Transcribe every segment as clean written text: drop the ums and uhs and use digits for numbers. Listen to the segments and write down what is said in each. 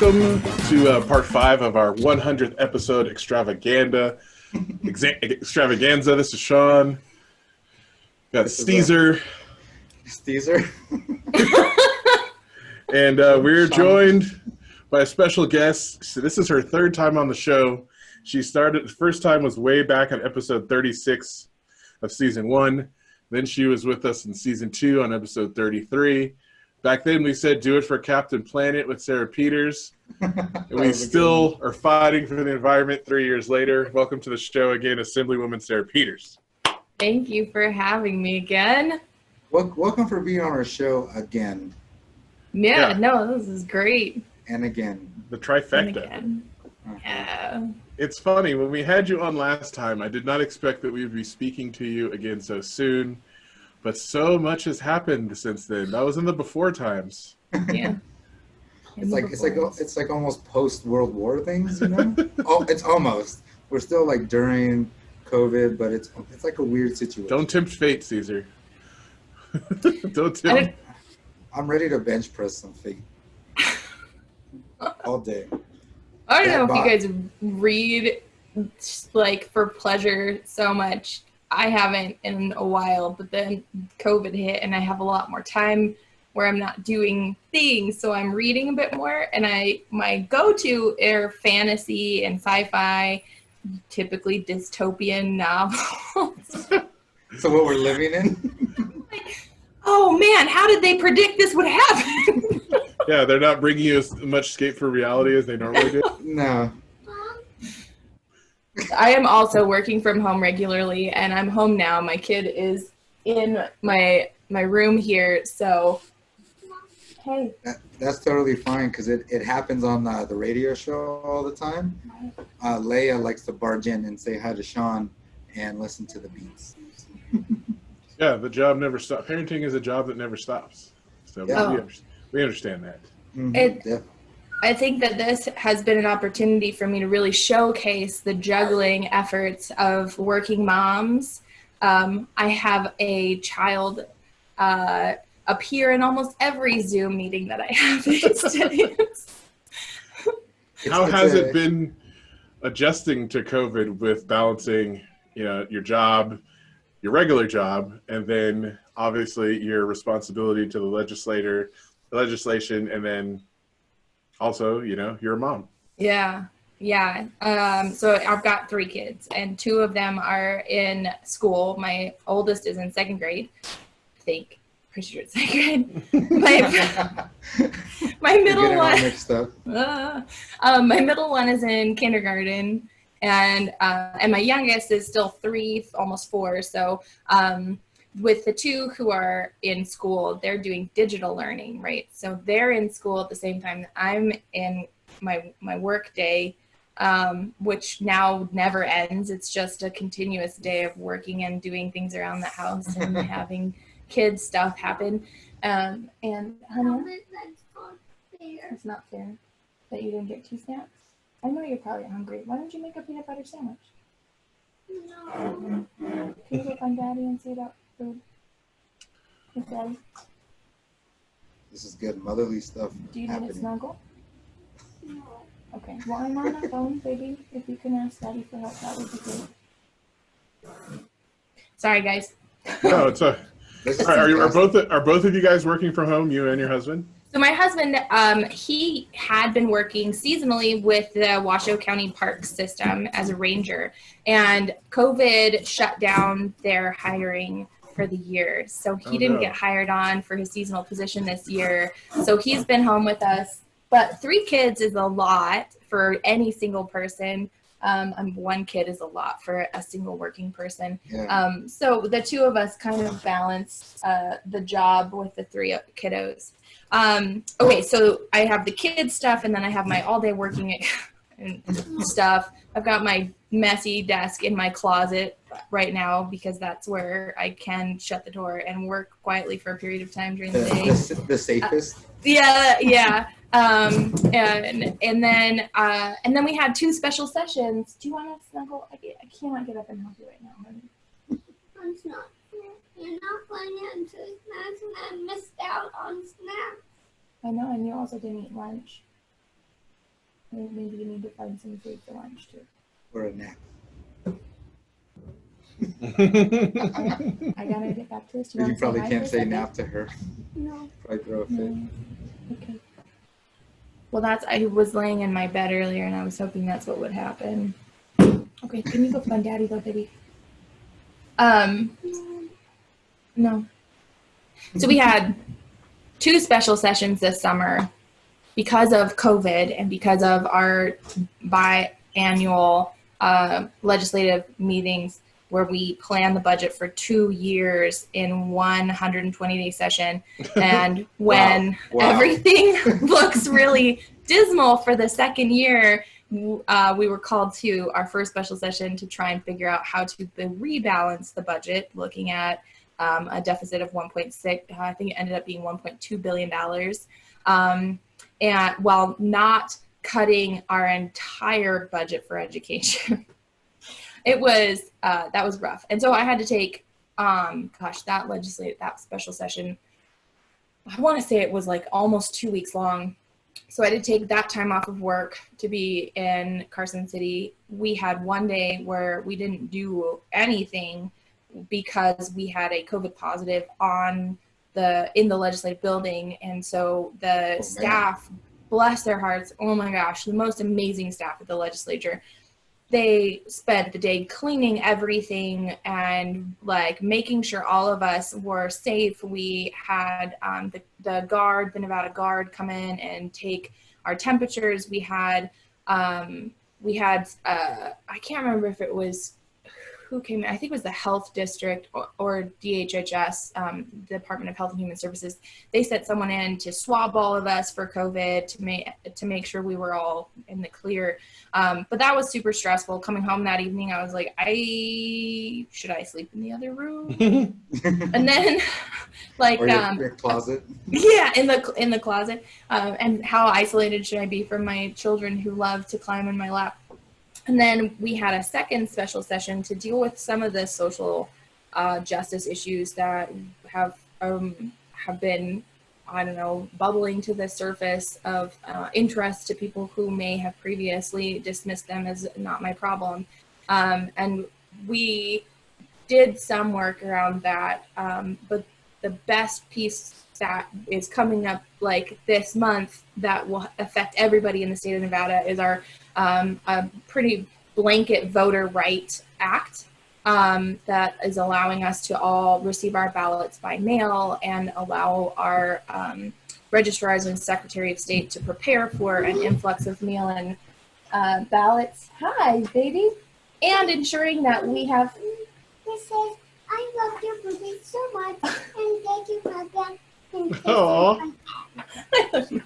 welcome to part 5 of our 100th episode extravaganza. This is Sean. Got Steezer. And we're joined by a special guest. So this is her 3rd time on the show. She started, the first time was way back on episode 36 of season 1. Then she was with us in season 2 on episode 33. Back then we said do it for Captain Planet with Sarah Peters. And we still are fighting for the environment 3 years later. Welcome to the show again, Assemblywoman Sarah Peters. Thank you for having me again. Welcome for being on our show again. Yeah, no, this is great. And again. The trifecta. And again. Yeah. It's funny, when we had you on last time, I did not expect that we would be speaking to you again so soon. But so much has happened since then. That was in the before times. Yeah. It's like almost post World War things, you know? Oh, it's almost. We're still like during COVID, but it's like a weird situation. Don't tempt fate, Caesar. Don't tempt. I'm ready to bench press some fate. All day. I don't know if you guys read like for pleasure so much. I haven't in a while, but then COVID hit and I have a lot more time where I'm not doing things. So I'm reading a bit more, and my go-to are fantasy and sci-fi, typically dystopian novels. So what we're living in? Oh man, how did they predict this would happen? Yeah, they're not bringing you as much escape for reality as they normally do. No. I am also working from home regularly, and I'm home now. My kid is in my room here, so hey. That's totally fine, because it happens on the radio show all the time. Leia likes to barge in and say hi to Sean and listen to the beats. Yeah, the job never stops. Parenting is a job that never stops. So we understand that. Mm-hmm. I think that this has been an opportunity for me to really showcase the juggling efforts of working moms. I have a child appear in almost every Zoom meeting that I have these days. How has it been adjusting to COVID with balancing, your job, your regular job, and then obviously your responsibility to the legislation, and then also, you're a mom. Yeah. So I've got 3 kids, and 2 of them are in school. My oldest is in 2nd grade, I think. Pretty sure it's 2nd grade. My middle one. Mixed up. My middle one is in kindergarten, and my youngest is still 3, almost 4. So with the 2 who are in school, they're doing digital learning, right? So they're in school at the same time that I'm in my work day, which now never ends. It's just a continuous day of working and doing things around the house and having kids stuff happen. And honey, it's not fair that you didn't get 2 snacks. I know you're probably hungry. Why don't you make a peanut butter sandwich? No. Can you go find Daddy and see about food? Yes, Daddy. This is good motherly stuff. Do you need a snuggle? No. Okay. Well, I'm on the phone, baby. If you can ask Daddy for help, that would be great. Sorry, guys. No, it's a. Are both of you guys working from home? You and your husband? So my husband, he had been working seasonally with the Washoe County Park System as a ranger, and COVID shut down their hiring for the year. So he didn't get hired on for his seasonal position this year. So he's been home with us. But 3 kids is a lot for any single person. 1 kid is a lot for a single working person. Yeah. So the 2 of us kind of balance the job with the 3 kiddos. Okay, so I have the kids stuff, and then I have my all day working stuff. I've got my messy desk in my closet right now because that's where I can shut the door and work quietly for a period of time during the day. The safest. Yeah. And then we had 2 special sessions. Do you want to snuggle? I cannot get up and help you right now, honey. It's not fair. You're not going into snacks, and I missed out on snacks. I know, and you also didn't eat lunch. Well, maybe you need to find some food for lunch too. Or a nap. I gotta get back to this. You probably hi can't for a say second? nap to her. No. Probably throw a fit. No. Okay. Well, I was laying in my bed earlier, and I was hoping that's what would happen. Okay, can you go find Daddy, though, baby? No. So we had 2 special sessions this summer because of COVID and because of our biannual legislative meetings where we plan the budget for 2 years in one 120-day session. And when Wow. everything looks really dismal for the second year, we were called to our first special session to try and figure out how to rebalance the budget, looking at a deficit of 1.6, I think it ended up being $1.2 billion, and while not cutting our entire budget for education. It was, that was rough. And so I had to take, that special session, I want to say it was like almost 2 weeks long. So I had to take that time off of work to be in Carson City. We had one day where we didn't do anything because we had a COVID positive in the legislative building. And so the staff, bless their hearts, oh my gosh, the most amazing staff at the legislature. They spent the day cleaning everything and like making sure all of us were safe. We had the Nevada guard come in and take our temperatures. We had I can't remember if it was who came in. I think it was the health district or DHHS, Department of Health and Human Services. They sent someone in to swab all of us for COVID to make sure we were all in the clear. But that was super stressful. Coming home that evening, I was like, should I sleep in the other room? And then, like, or your closet. Yeah, in the closet. And how isolated should I be from my children who love to climb in my lap? And then we had a second special session to deal with some of the social justice issues that have been, I don't know, bubbling to the surface of interest to people who may have previously dismissed them as not my problem. And we did some work around that, but the best piece that is coming up like this month that will affect everybody in the state of Nevada is our a pretty blanket voter right act that is allowing us to all receive our ballots by mail and allow our registrars and Secretary of State to prepare for an influx of mail-in ballots. Hi, baby. And ensuring that we have... This says, I love your birthday so much, and thank you for that. Aww. This is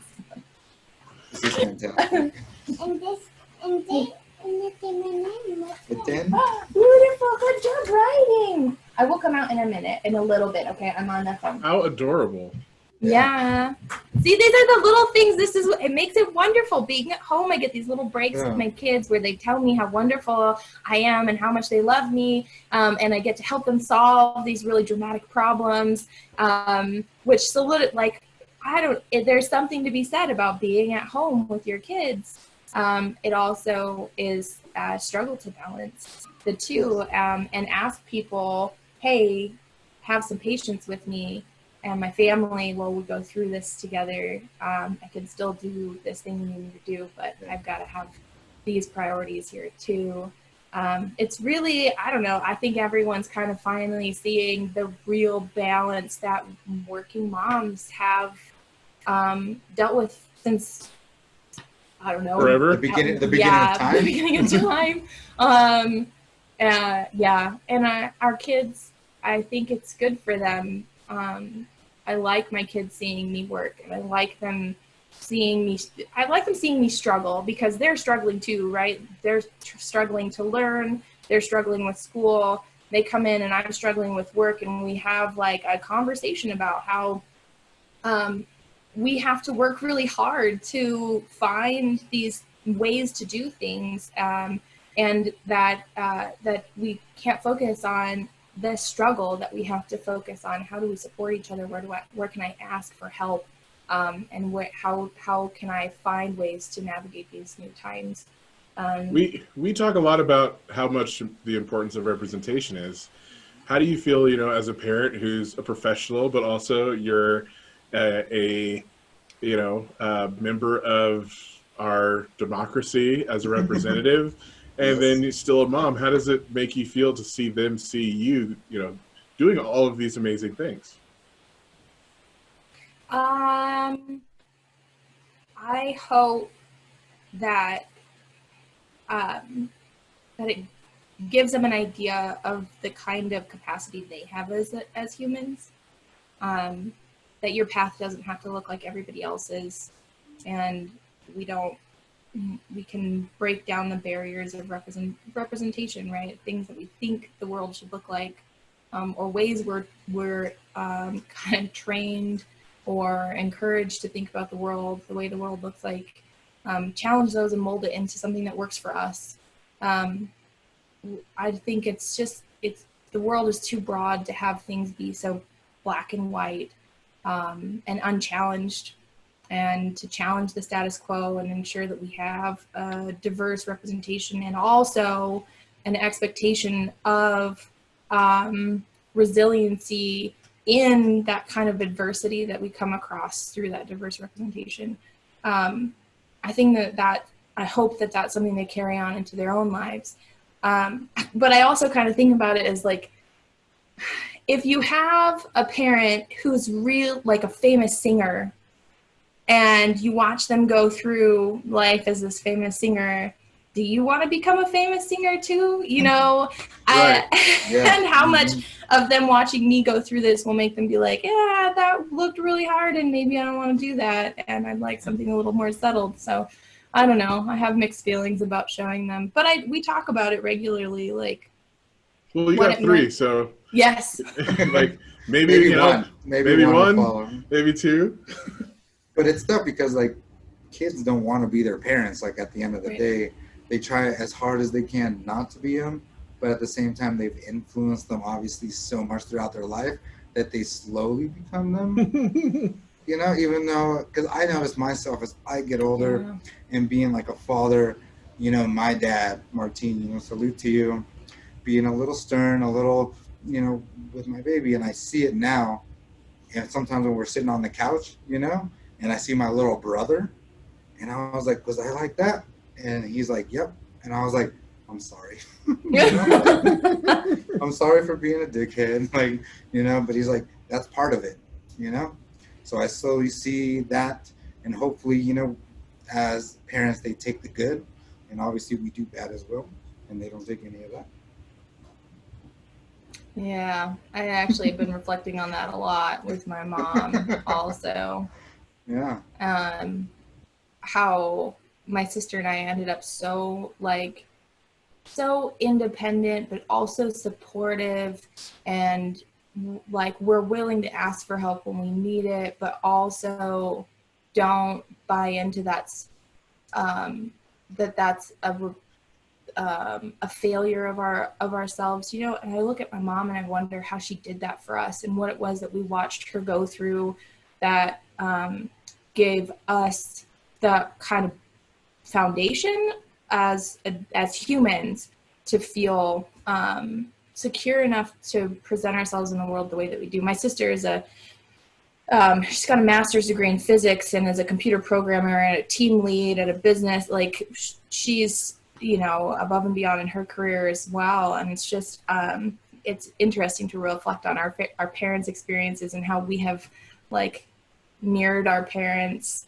fantastic. And this, and look at my name. A 10? Beautiful. Good job writing. I will come out in a minute, in a little bit. Okay, I'm on the phone. How adorable. Yeah. See, these are the little things. This is what it makes it wonderful. Being at home, I get these little breaks with my kids where they tell me how wonderful I am and how much they love me, and I get to help them solve these really dramatic problems. Which there's something to be said about being at home with your kids. It also is a struggle to balance the two, and ask people, hey, have some patience with me and my family while we go through this together. I can still do this thing you need to do, but I've got to have these priorities here too. It's really, I don't know, I think everyone's kind of finally seeing the real balance that working moms have dealt with since, I don't know. Forever? The beginning of time? The beginning of time. And our kids, I think it's good for them. I like my kids seeing me work, and I like them seeing me struggle, because they're struggling too, right? They're struggling to learn, they're struggling with school, they come in and I'm struggling with work, and we have like a conversation about how we have to work really hard to find these ways to do things, and that we can't focus on the struggle, that we have to focus on how do we support each other, where can I ask for help, and how can I find ways to navigate these new times. We talk a lot about how much the importance of representation is. How do you feel, as a parent who's a professional, but also you're a member of our democracy as a representative, and then you're still a mom? How does it make you feel to see them see you, doing all of these amazing things? I hope that that it gives them an idea of the kind of capacity they have as humans. That your path doesn't have to look like everybody else's, and we can break down the barriers of representation, right? Things that we think the world should look like, or ways we're kind of trained or encouraged to think about the world, the way the world looks like. Challenge those and mold it into something that works for us. I think the world is too broad to have things be so black and white and unchallenged, and to challenge the status quo and ensure that we have a diverse representation, and also an expectation of resiliency in that kind of adversity that we come across through that diverse representation. I think that I hope that that's something they carry on into their own lives. But I also kind of think about it as like, if you have a parent who's like a famous singer, and you watch them go through life as this famous singer, do you want to become a famous singer too? Right. And how much of them watching me go through this will make them be like, yeah, that looked really hard and maybe I don't want to do that, and I'd like something a little more settled. So I don't know. I have mixed feelings about showing them, but we talk about it regularly. Like, well, you got three, so yes. Like maybe one, maybe two. But it's tough because like kids don't want to be their parents. Like at the end of the day, they try as hard as they can not to be them, but at the same time, they've influenced them obviously so much throughout their life that they slowly become them. Even though, because I notice myself as I get older and being like a father, my dad, Martin, salute to you, being a little stern, a little, with my baby, and I see it now. And sometimes when we're sitting on the couch, and I see my little brother, and I was like, was I like that? And he's like, yep. And I was like, I'm sorry. I'm sorry for being a dickhead. Like, but he's like, that's part of it, So I slowly see that, and hopefully, as parents, they take the good, and obviously we do bad as well, and they don't take any of that. Yeah, I actually have been reflecting on that a lot with my mom also. Yeah. How my sister and I ended up so independent, but also supportive, and like we're willing to ask for help when we need it, but also don't buy into that's a failure of ourselves, and I look at my mom and I wonder how she did that for us, and what it was that we watched her go through that gave us the kind of foundation as humans to feel secure enough to present ourselves in the world the way that we do. My sister is she's got a master's degree in physics and is a computer programmer and a team lead at a business. Like, she's above and beyond in her career as well. And it's just it's interesting to reflect on our parents' experiences and how we have like mirrored our parents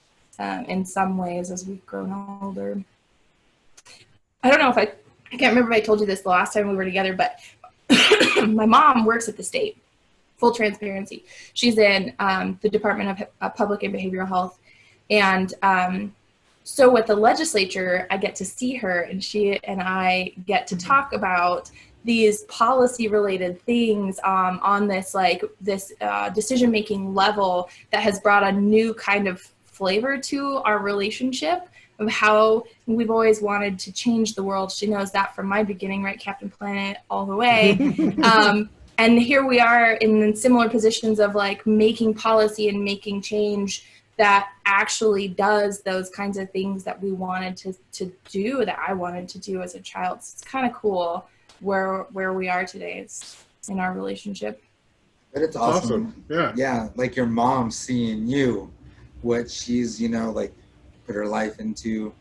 in some ways as we've grown older. I don't know if I can't remember if I told you this the last time we were together, but my mom works at the state. Full transparency. She's in the Department of Public and Behavioral Health. And so with the legislature, I get to see her, and she and I get to talk about these policy related things on this decision-making level that has brought a new kind of flavor to our relationship of how we've always wanted to change the world. She knows that from my beginning, right? Captain Planet all the way. And here we are in similar positions of like making policy and making change that actually does those kinds of things that we wanted to do, that I wanted to do as a child. So it's kind of cool where we are today in our relationship. But it's awesome. Yeah. Yeah, like your mom seeing you, what she's, like put her life into,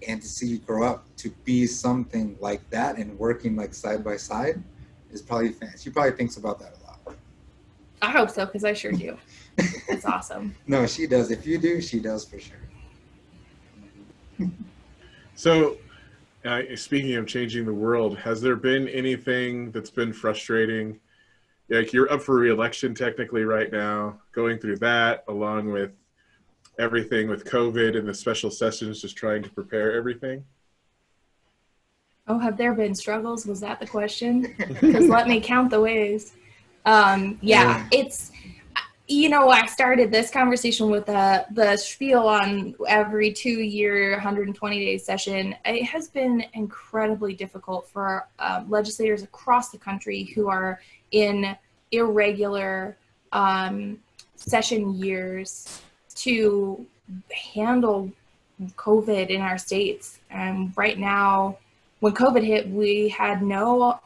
and to see you grow up to be something like that and working like side by side is probably she probably thinks about that a lot. I hope so, because I sure do. It's awesome. No, she does. If you do, she does for sure. So, speaking of changing the world, has there been anything that's been frustrating? Like, you're up for re-election technically right now, going through that along with everything with COVID and the special sessions, just trying to prepare everything. Oh, have there been struggles? Was that the question? Because let me count the ways. It's, I started this conversation with the spiel on every 2-year, 120-day session. It has been incredibly difficult for legislators across the country who are in irregular session years to handle COVID in our states. And right now, when COVID hit, we had no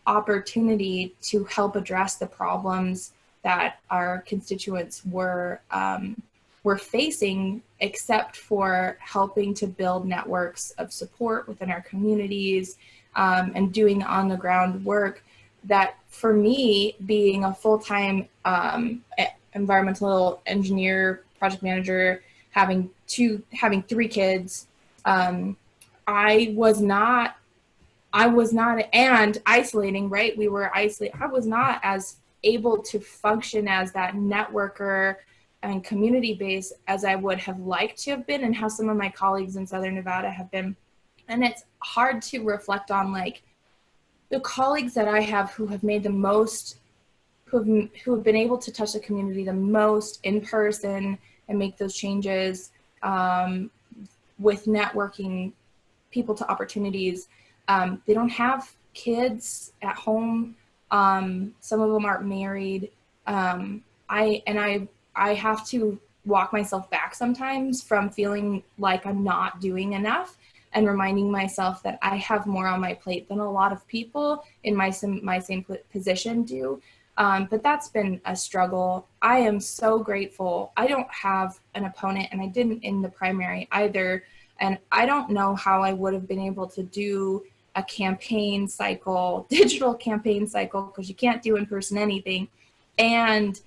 opportunity to help address the problems that our constituents were facing, except for helping to build networks of support within our communities and doing on the ground work that, for me, being a full-time environmental engineer, project manager, having 3 kids, I was not, and isolating, right? We were isolated. I was not as able to function as that networker and community base as I would have liked to have been, and how some of my colleagues in Southern Nevada have been. And it's hard to reflect on, like, the colleagues that I have who have made the most, who have been able to touch the community the most in person and make those changes with networking people to opportunities. They don't have kids at home. Some of them aren't married. I have to walk myself back sometimes from feeling like I'm not doing enough, and reminding myself that I have more on my plate than a lot of people in my same position do. But that's been a struggle. I am so grateful. I don't have an opponent, and I didn't in the primary either. And I don't know how I would have been able to do a campaign cycle, digital campaign cycle, because you can't do in person anything, and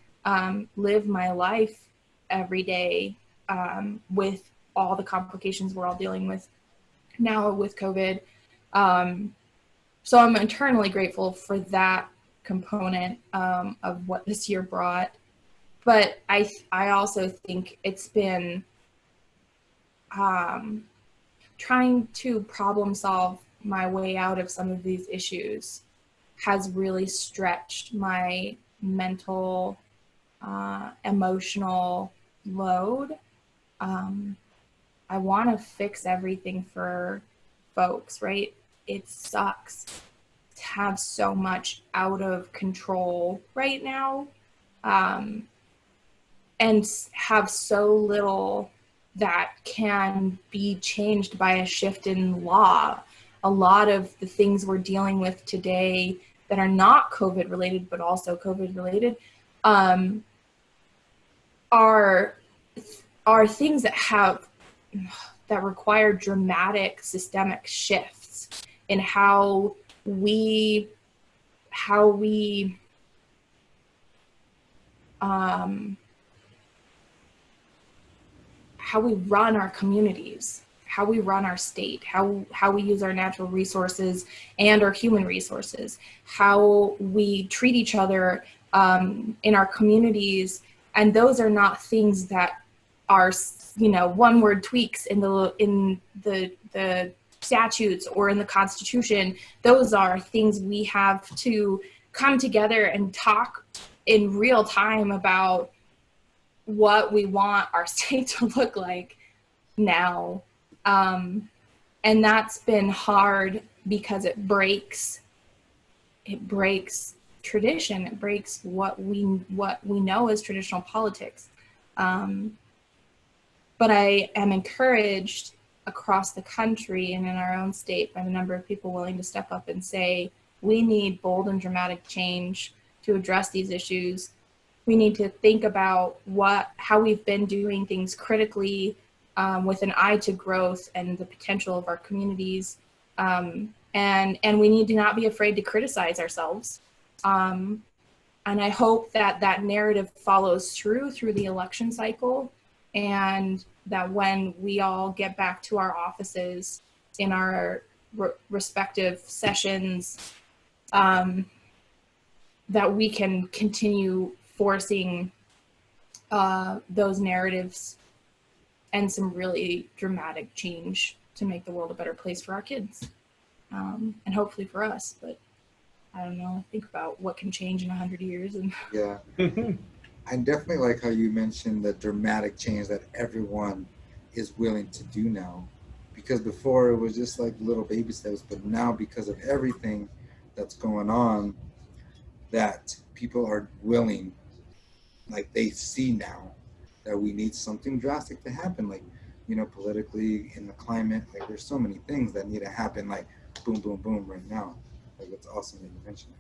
live my life every day with all the complications we're all dealing with now with COVID. So I'm eternally grateful for that component of what this year brought. But I also think it's been trying to problem solve my way out of some of these issues has really stretched my mental, emotional load. I want to fix everything for folks, right? It sucks to have so much out of control right now, and have so little that can be changed by a shift in law. A lot of the things we're dealing with today that are not COVID related, but also COVID related, are things that require dramatic systemic shifts in how we run our communities, how we run our state, how we use our natural resources and our human resources, how we treat each other in our communities. And those are not things that are, one word tweaks in the statutes or in the Constitution. Those are things we have to come together and talk in real time about what we want our state to look like now. And that's been hard because it breaks tradition. It breaks what we know as traditional politics. But I am encouraged across the country and in our own state by the number of people willing to step up and say, we need bold and dramatic change to address these issues. We need to think about how we've been doing things critically, with an eye to growth and the potential of our communities. And we need to not be afraid to criticize ourselves. And I hope that narrative follows through the election cycle, and that when we all get back to our offices in our respective sessions, that we can continue forcing those narratives and some really dramatic change to make the world a better place for our kids, and hopefully for us. But I don't know, think about what can change in 100 years. And Yeah. I definitely like how you mentioned the dramatic change that everyone is willing to do now. Because before it was just like little baby steps, but now because of everything that's going on, that people are willing, like they see now that we need something drastic to happen, like, you know, politically, in the climate, like there's so many things that need to happen, like boom, boom, boom right now. Like it's awesome that you mentioned that.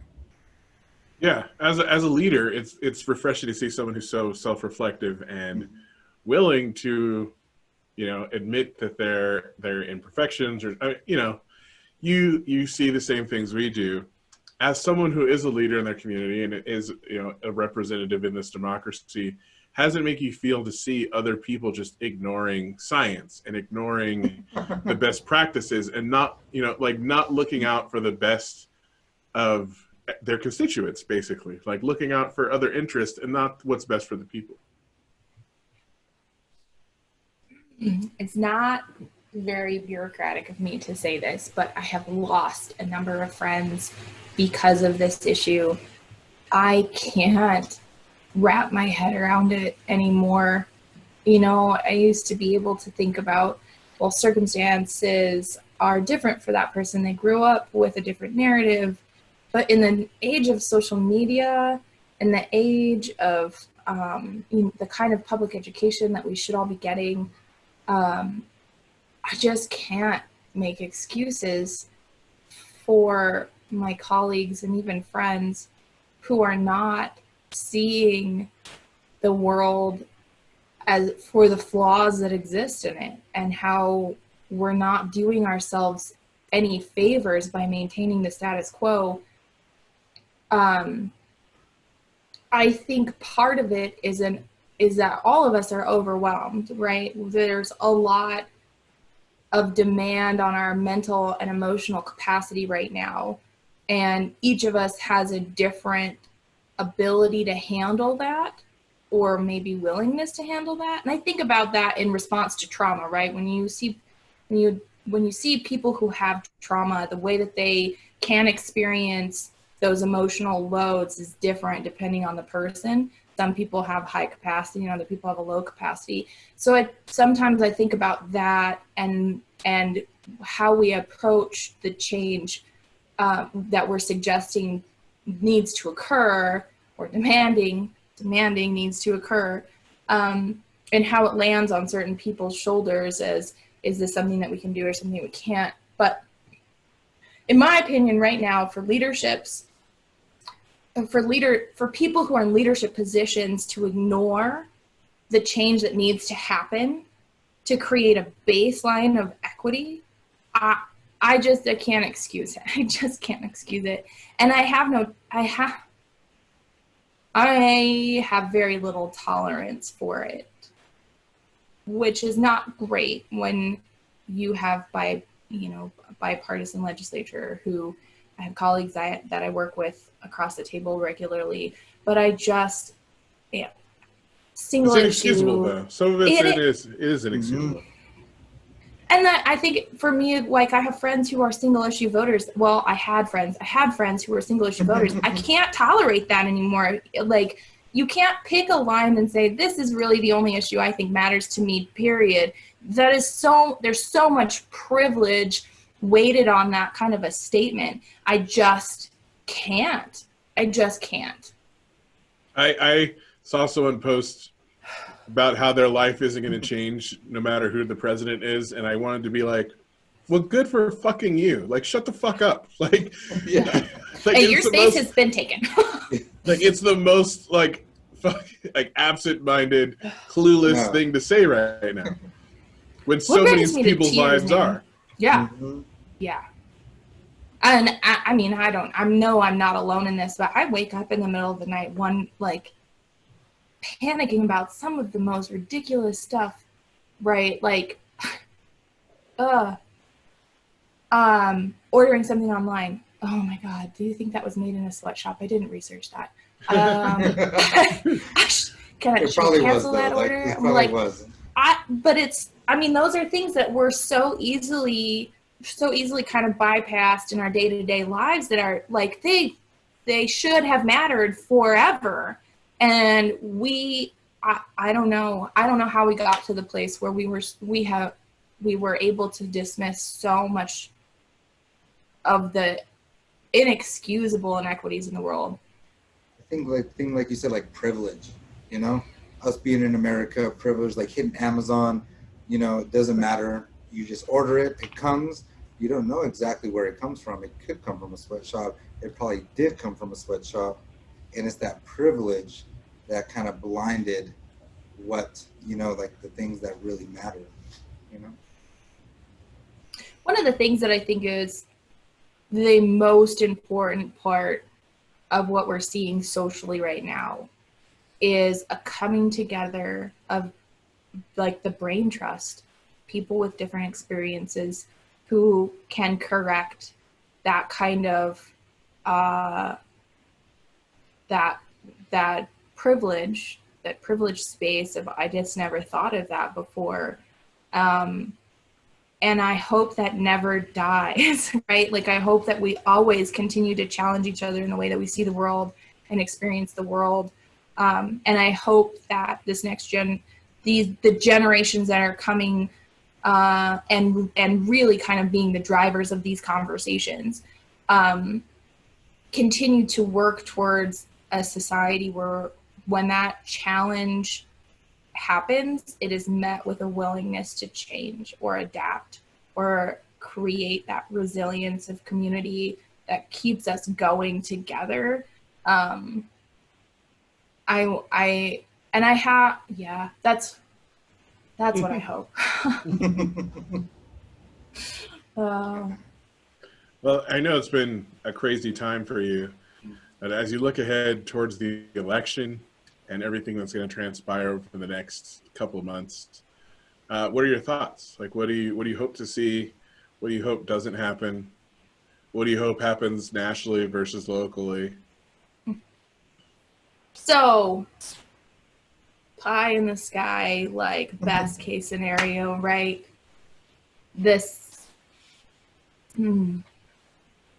Yeah, as a leader, it's refreshing to see someone who's so self-reflective and willing to, you know, admit that their imperfections, or you know, you see the same things we do. As someone who is a leader in their community and is, you know, a representative in this democracy, how does it make you feel to see other people just ignoring science and ignoring the best practices and not, you know, like not looking out for the best of their constituents, basically, like looking out for other interests and not what's best for the people? it's not very bureaucratic of me to say this, but I have lost a number of friends because of this issue. I can't wrap my head around it anymore. You know, I used to be able to think about, well, circumstances are different for that person. They grew up with a different narrative. But in the age of social media, in the age of the kind of public education that we should all be getting, I just can't make excuses for my colleagues and even friends who are not seeing the world as for the flaws that exist in it, and how we're not doing ourselves any favors by maintaining the status quo. I think part of it is that all of us are overwhelmed, right? There's a lot of demand on our mental and emotional capacity right now, and each of us has a different ability to handle that, or maybe willingness to handle that. And I think about that in response to trauma, right? When you see people who have trauma, the way that they can experience those emotional loads is different depending on the person. Some people have high capacity and other people have a low capacity. So sometimes I think about that and how we approach the change that we're suggesting needs to occur, or demanding needs to occur, and how it lands on certain people's shoulders as, is this something that we can do or something we can't? But in my opinion, right now, for leaderships, for people who are in leadership positions to ignore the change that needs to happen to create a baseline of equity, I can't excuse it. I just can't excuse it. And I have very little tolerance for it, which is not great when you have bipartisan legislature who I have colleagues that I work with across the table regularly, but I just, single issue. It's inexcusable, issue, though. Some of it is inexcusable. Mm-hmm. And that, I think for me, like, I have friends who are single issue voters. Well, I had friends who were single issue voters. I can't tolerate that anymore. Like, you can't pick a line and say, this is really the only issue I think matters to me, period. There's so much privilege weighted on that kind of a statement. I just can't. I saw someone post about how their life isn't going to change no matter who the president is, and I wanted to be like, well, good for fucking you. Like, shut the fuck up. Like, Yeah. like Hey, your space has been taken. like it's the most like absent-minded, clueless Yeah. thing to say right now. When so many brings me to people's tears, lives man? are. Yeah, Mhm. yeah. And I mean, I know I'm not alone in this, but I wake up in the middle of the night, panicking about some of the most ridiculous stuff, right? Like, ordering something online. Oh my God, do you think that was made in a sweatshop? I didn't research that. Can I It probably was, cancel though. that Like, order? it I'm probably like, was. those are things that were so easily kind of bypassed in our day-to-day lives that are like, they should have mattered forever. And I don't know how we got to the place where we were able to dismiss so much of the inexcusable inequities in the world. I think like you said, like privilege, you know, us being in America, privilege, like hitting Amazon, you know, it doesn't matter. You just order it, it comes. You don't know exactly where it comes from. It could come from a sweatshop. It probably did come from a sweatshop. And it's that privilege that kind of blinded what, you know, like the things that really matter, you know? One of the things that I think is the most important part of what we're seeing socially right now is a coming together of like the brain trust, people with different experiences who can correct that kind of that privileged space of, I just never thought of that before. And I hope that never dies, right? Like, I hope that we always continue to challenge each other in the way that we see the world and experience the world. And I hope that this next the generations that are coming and really kind of being the drivers of these conversations, continue to work towards a society where when that challenge happens, it is met with a willingness to change or adapt or create that resilience of community that keeps us going together. That's what I hope. Well, I know it's been a crazy time for you, but as you look ahead towards the election and everything that's going to transpire over the next couple of months, what are your thoughts? Like, what do you hope to see? What do you hope doesn't happen? What do you hope happens nationally versus locally? So, pie in the sky, like best case scenario, right? I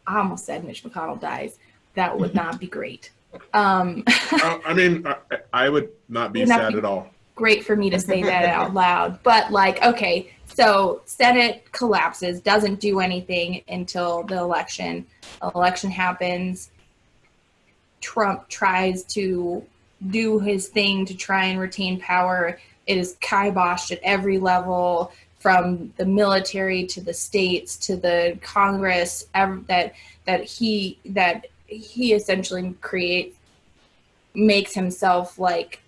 almost said Mitch McConnell dies. That would not be great. I mean, I would not be sad at all. Great for me to say that out loud, but like, okay, so Senate collapses, doesn't do anything until the election. Election happens. Trump tries to do his thing to try and retain power. It is kiboshed at every level, from the military to the states to the Congress. That he essentially makes himself like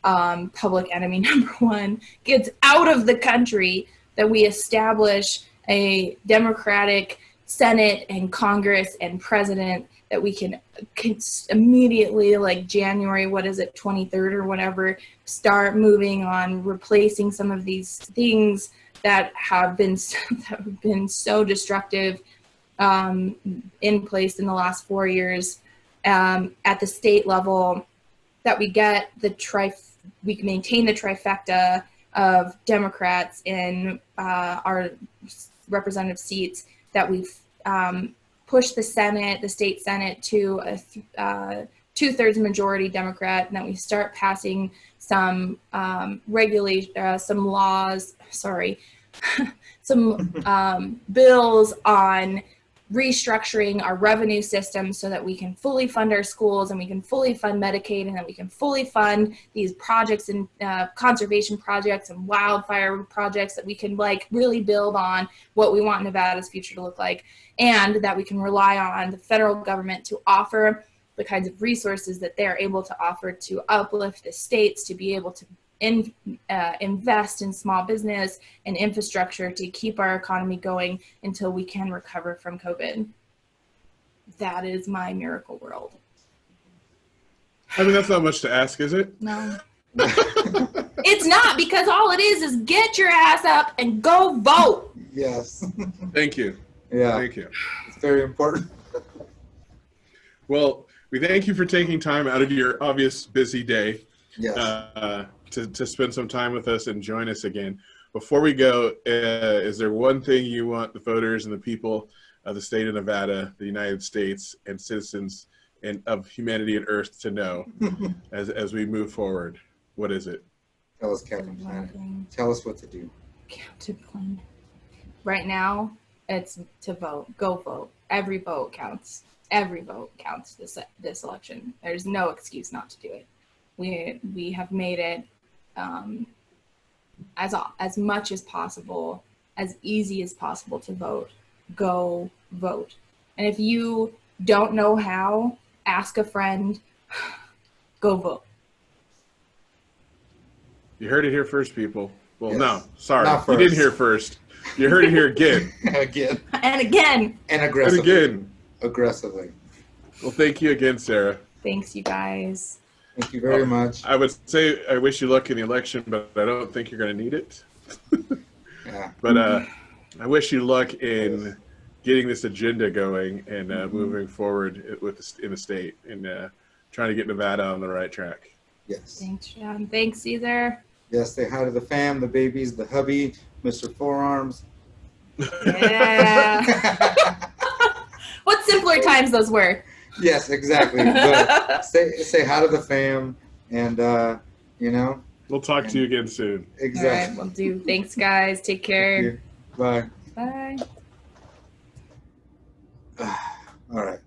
public enemy number one, gets out of the country, that we establish a Democratic Senate and Congress and president, that we can immediately, like January, 23rd or whatever, start moving on replacing some of these things that have been so destructive in place in the last 4 years. At the state level, that we get we can maintain the trifecta of Democrats in our representative seats, that we've pushed the state Senate to a 2/3 majority Democrat, and that we start passing some some bills on restructuring our revenue system so that we can fully fund our schools and we can fully fund Medicaid and that we can fully fund these projects and conservation projects and wildfire projects, that we can like really build on what we want Nevada's future to look like, and that we can rely on the federal government to offer the kinds of resources that they're able to offer to uplift the states to be able to invest in small business and infrastructure to keep our economy going until we can recover from COVID. That is my miracle world. I mean, that's not much to ask, is it? No. It's not, because all it is get your ass up and go vote. Yes. Thank you. Yeah. Thank you. It's very important. Well, we thank you for taking time out of your obvious busy day. Yes. To spend some time with us and join us again. Before we go, is there one thing you want the voters and the people of the state of Nevada, the United States, and citizens and of humanity and Earth to know as we move forward? What is it? Tell us, Captain Planet. Tell us what to do. Captain Planet. Right now, it's to vote. Go vote. Every vote counts. Every vote counts this election. There's no excuse not to do it. We have made it as much as possible, as easy as possible to vote. Go vote. And if you don't know how, ask a friend. Go vote. You heard it here first, people. Well, Yes. No, sorry. Not You didn't first. hear first. You heard it here again. Again. And again. And And aggressively. again. Aggressively. Well, thank you again, Sarah. Thanks, you guys. Thank you very much. I would say I wish you luck in the election, but I don't think you're going to need it. Yeah. But I wish you luck in getting this agenda going and moving forward in the state and trying to get Nevada on the right track. Yes. Thanks, Sean. Thanks, Caesar. Yes, say hi to the fam, the babies, the hubby, Mr. Forearms. Yeah. What simpler times those were. Yes, exactly. But say hi to the fam, and you know. We'll talk to you again soon. All right, Exactly. we'll do. Thanks, guys. Take care. Thank you. Bye. Bye. All right.